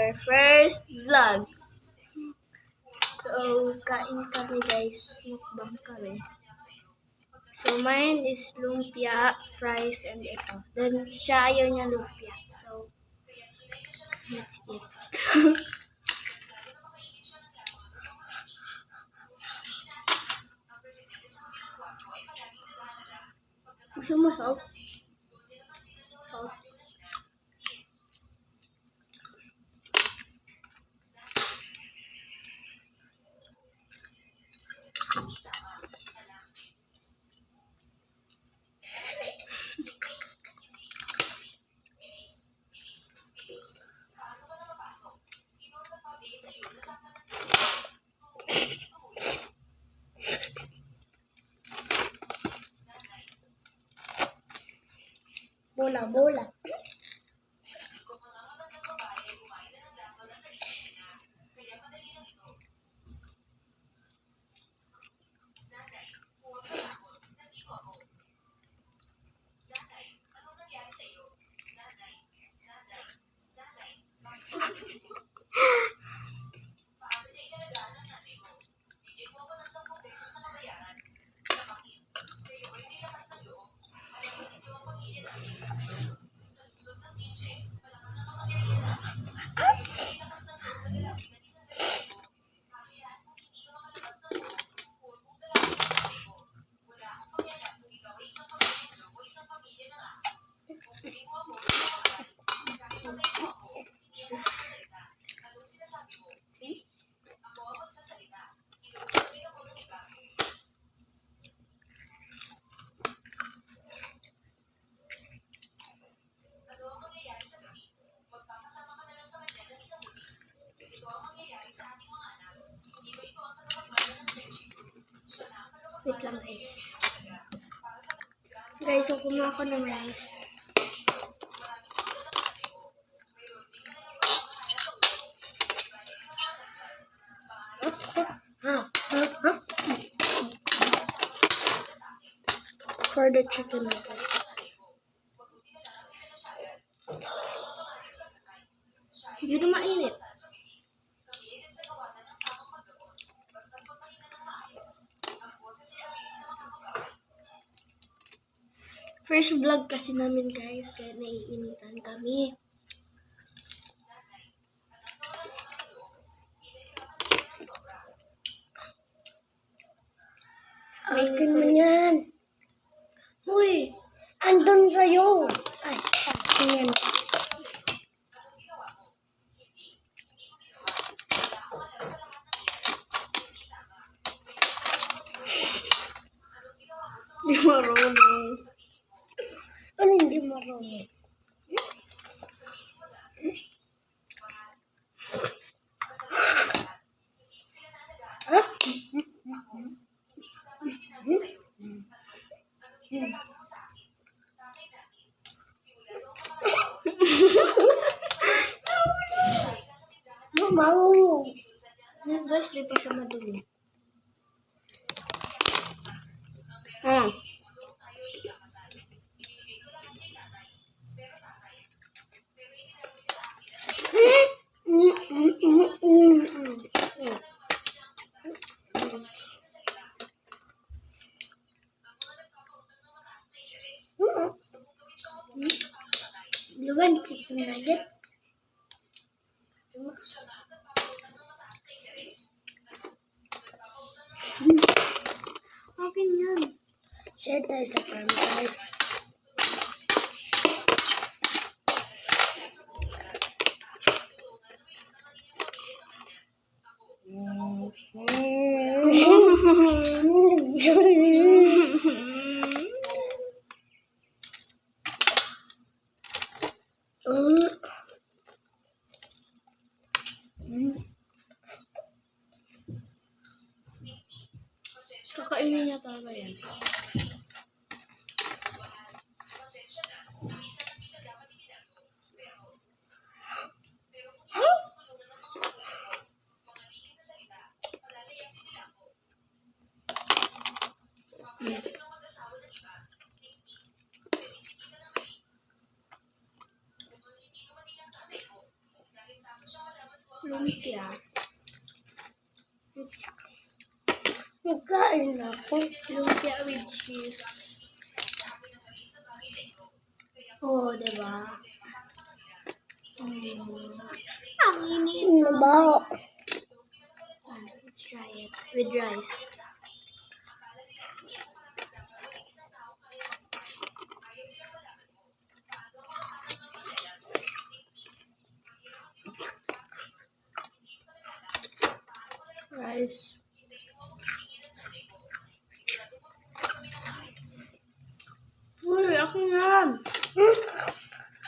our first vlog. So, kain kami guys. Mukbang kami. So, mine is lumpia, fries, and ito. Then, siya ayaw niya lumpia. So, let's eat. Gusto mo salt? Salt. Bola, bola. Wait lang guys. Guys, so kumuha ko ng rice. For the chicken nuggets. Hindi na mainit. First vlog kasi namin guys, kaya naiinitan kami. Akin mo yan. Uy, andun sa'yo. Ay, akin yan. Hindi marunong. Ano hindi marunong? Huh? Mau. Guys, di pa siya madumi. Luan, chicken nugget. Akin yan. Share tayo sa farm guys. Kakainin niya talaga yan. Lumpia. Nagkain na ako. Lumpia with cheese. Oh, diba? Ang init. Nabaho. Let's try it with rice. Rice. Uy, ako na.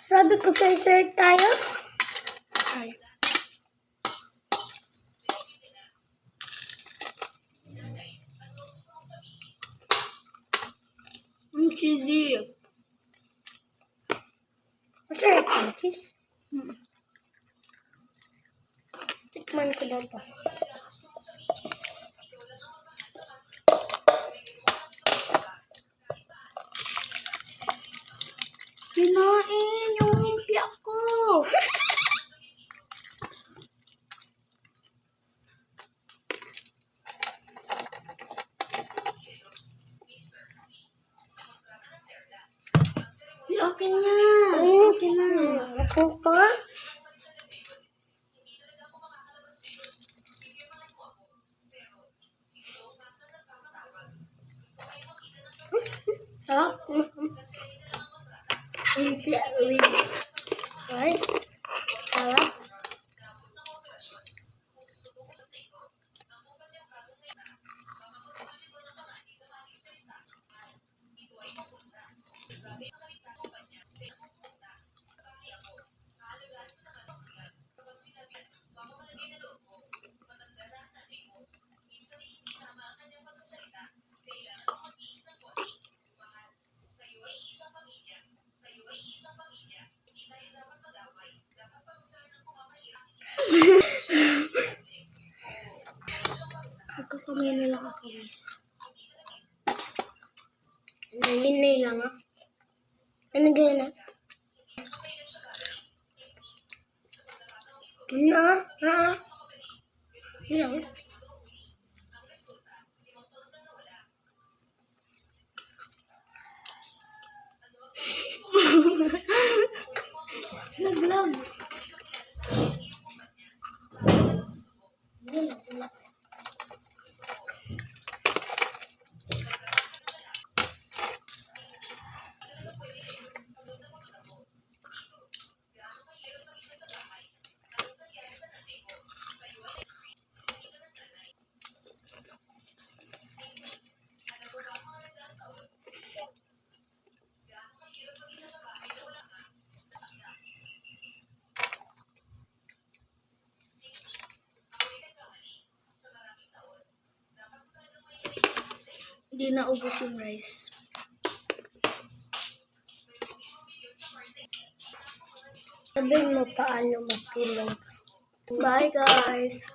Sabi ko sa sir tayo. Ay. Cheesy. Masarap ang cheese. Mm. Tikman ko na to. Kinain yung lumpia ko. Okay na. Okay na. Ako ka? Ha? Lumpia with rice. Sarap. Magkakamay na lang ako, guys. Nalinay lang ah. Ano gano'n na? Na? Ha? Ano? Naglag. Hindi na ubos yung rice. Sabihin mo paano matulog. Bye, guys.